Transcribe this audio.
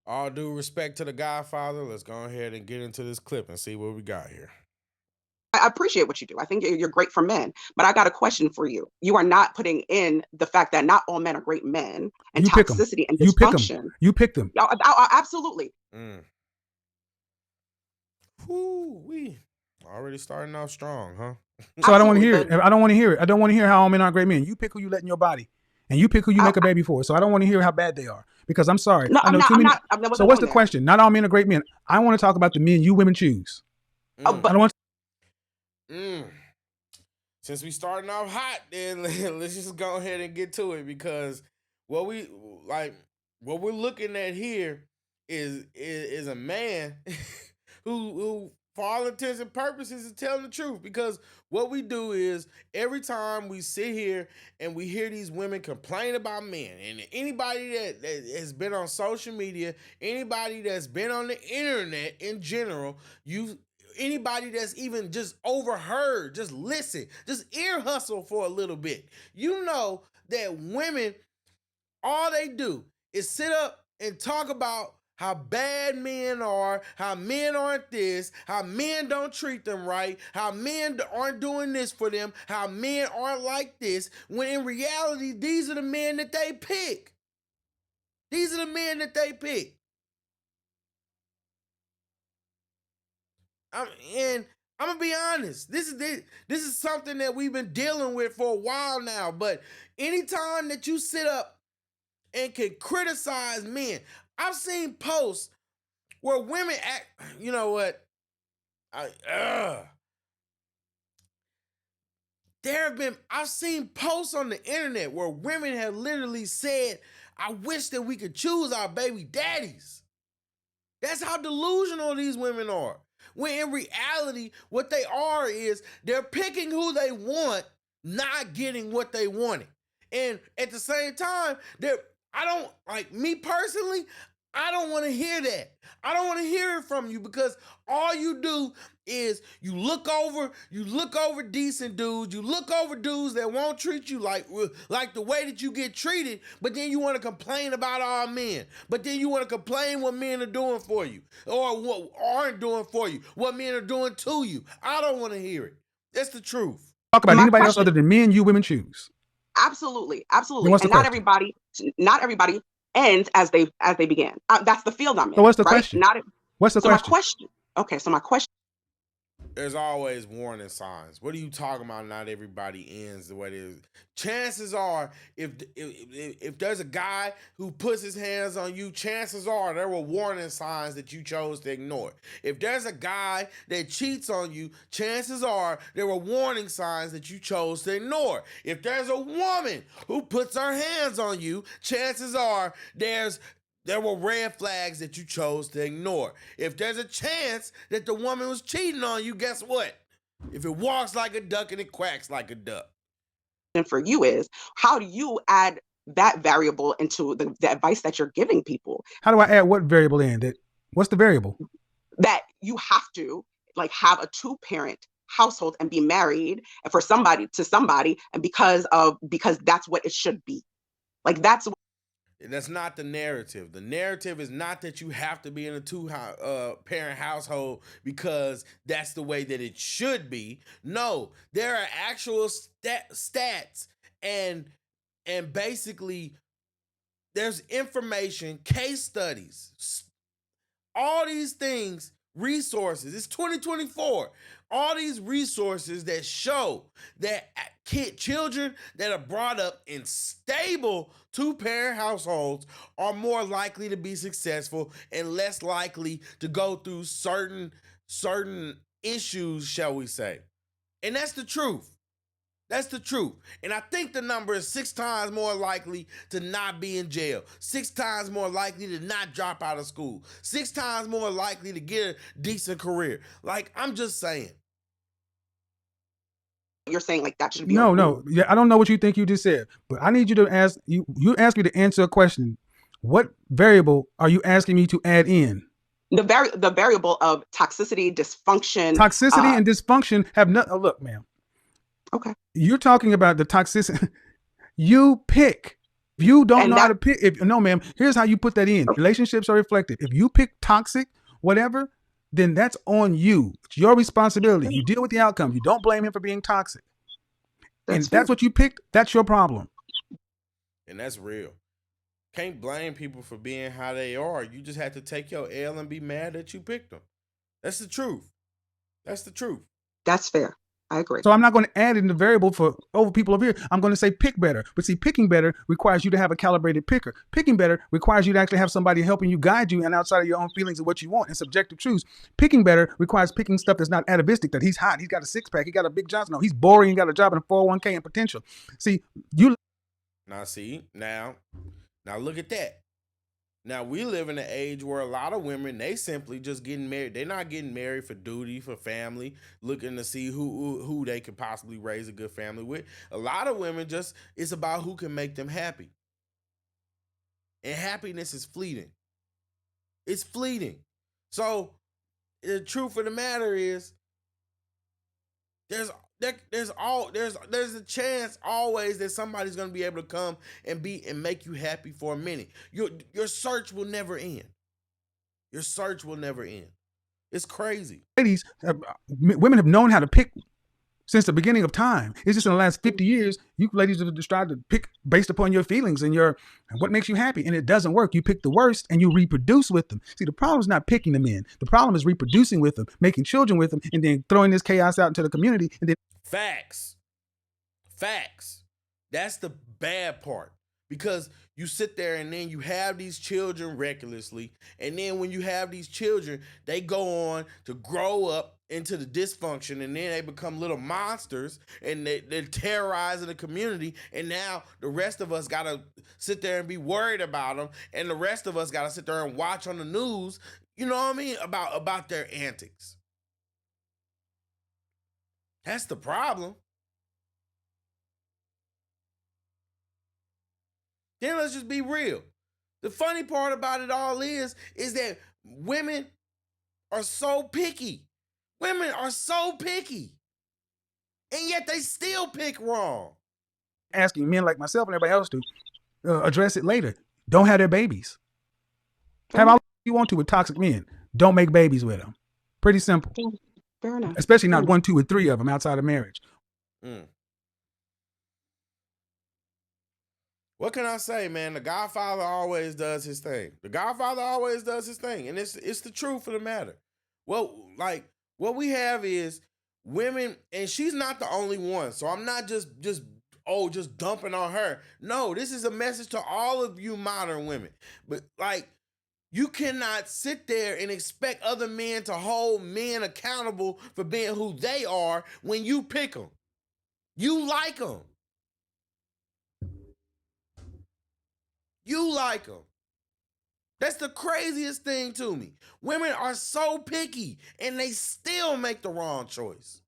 All due respect to the Godfather, let's go ahead and get into this clip and see what we got here. I appreciate what you do. I think you're great for men, but I got a question for you. You are not putting in the fact that not all men are great men, and You pick 'em. toxicity and You pick 'em. dysfunction. You picked them. Absolutely. Whoo, we already starting off strong, huh? So I don't want to hear it. I don't want to hear it. I don't want to hear how all men aren't great men. You pick who you let in your body, and you pick who you make a baby for. So I don't want to hear how bad they are, because I'm sorry. No, I know I'm not. So what's the question? Not all men are great men. I want to talk about the men you women choose. I don't want. Since we starting off hot, then let's just go ahead and get to it, because what we're looking at here is a man who for all intents and purposes is telling the truth. Because what we do is, every time we sit here and we hear these women complain about men, and anybody that has been on social media, anybody that's been on the internet in general, anybody that's even just overheard, just listen, just ear hustle for a little bit, you know that women, all they do is sit up and talk about how bad men are, how men aren't this, how men don't treat them right, how men aren't doing this for them, how men aren't like this, when in reality, these are the men that they pick. These are the men that they pick. And I'm gonna be honest, this is something that we've been dealing with for a while now, but anytime that you sit up and can criticize men, I've seen posts where women act, you know what? I've seen posts on the internet where women have literally said, I wish that we could choose our baby daddies. That's how delusional these women are. When in reality, what they are is they're picking who they want, not getting what they wanted. And at the same time, me personally, I don't want to hear that. I don't want to hear it from you, because all you do is you look over decent dudes, you look over dudes that won't treat you like the way that you get treated, but then you want to complain about all men. But then you want to complain what men are doing for you, or what aren't doing for you, what men are doing to you. I don't want to hear it. That's the truth. Talk about anybody else other than men you women choose. Absolutely. And not everybody ends as they began. That's the field I'm in. So what's the right? question? What's the question? Okay, so my question. There's always warning signs. What are you talking about? Not everybody ends the way it is. Chances are, if there's a guy who puts his hands on you, chances are there were warning signs that you chose to ignore. If there's a guy that cheats on you, chances are there were warning signs that you chose to ignore. If there's a woman who puts her hands on you, chances are there were red flags that you chose to ignore. If there's a chance that the woman was cheating on you, guess what? If it walks like a duck and it quacks like a duck. And for you is, how do you add that variable into the advice that you're giving people? How do I add what variable in? What's the variable? That you have to have a 2-parent household and be married for somebody to somebody, and because that's what it should be. That's not the narrative. The narrative is not that you have to be in a 2-parent household because that's the way that it should be. No, there are actual stats and basically there's information, case studies, all these things, resources. It's 2024. All these resources that show that children that are brought up in stable 2-parent households are more likely to be successful and less likely to go through certain issues, shall we say. And that's the truth. That's the truth. And I think the number is 6 times more likely to not be in jail, 6 times more likely to not drop out of school, 6 times more likely to get a decent career. I'm just saying. You're saying that should be no. Yeah, I don't know what you think you just said, but I need you to ask you ask me to answer a question. What variable are you asking me to add in? The variable of toxicity, dysfunction. Toxicity and dysfunction have nothing. Oh, look, ma'am. Okay. You're talking about the toxicity. You pick If you don't And know how to pick, no, ma'am, here's how you put that in. Relationships are reflective. If you pick toxic, whatever, then that's on you. It's your responsibility. You deal with the outcome. You don't blame him for being toxic. And if that's what you picked, that's your problem. And that's real. Can't blame people for being how they are. You just have to take your L and be mad that you picked them. That's the truth. That's the truth. That's fair. I agree. So I'm not going to add in the variable for over people over here. I'm going to say pick better. But see, picking better requires you to have a calibrated picker. Picking better requires you to actually have somebody helping you guide you and outside of your own feelings of what you want and subjective truths. Picking better requires picking stuff that's not atavistic, that he's hot, he's got a six-pack, he got a big Johnson. No, he's boring, he got a job in a 401k and potential. See, you... Now look at that. Now, we live in an age where a lot of women, they simply just getting married. They're not getting married for duty, for family, looking to see who they could possibly raise a good family with. A lot of women just, it's about who can make them happy. And happiness is fleeting. It's fleeting. So, the truth of the matter is, there's a chance always that somebody's gonna be able to come and make you happy for a minute. Your search will never end. Your search will never end. It's crazy. Ladies, women have known how to pick since the beginning of time. It's just in the last 50 years, you ladies have just tried to pick based upon your feelings and what makes you happy, and it doesn't work. You pick the worst and you reproduce with them. See, the problem is not picking them in. The problem is reproducing with them, making children with them, and then throwing this chaos out into the community. And then Facts. That's the bad part. Because you sit there and then you have these children recklessly. And then when you have these children, they go on to grow up into the dysfunction. And then they become little monsters. And they're terrorizing the community. And now the rest of us got to sit there and be worried about them. And the rest of us got to sit there and watch on the news, you know what I mean, about their antics. That's the problem. Then let's just be real. The funny part about it all is that women are so picky. Women are so picky. And yet they still pick wrong. Asking men like myself and everybody else to address it later. Don't have their babies. Have all you want to with toxic men. Don't make babies with them. Pretty simple. Fair enough. Especially not 1, 2, or 3 of them outside of marriage. What can I say, man? The Godfather always does his thing. And it's the truth of the matter. Well, like, what we have is women, and she's not the only one. So I'm not just dumping on her. No, this is a message to all of you modern women. But, like, you cannot sit there and expect other men to hold men accountable for being who they are when you pick them. You like them. You like them. That's the craziest thing to me. Women are so picky and they still make the wrong choice.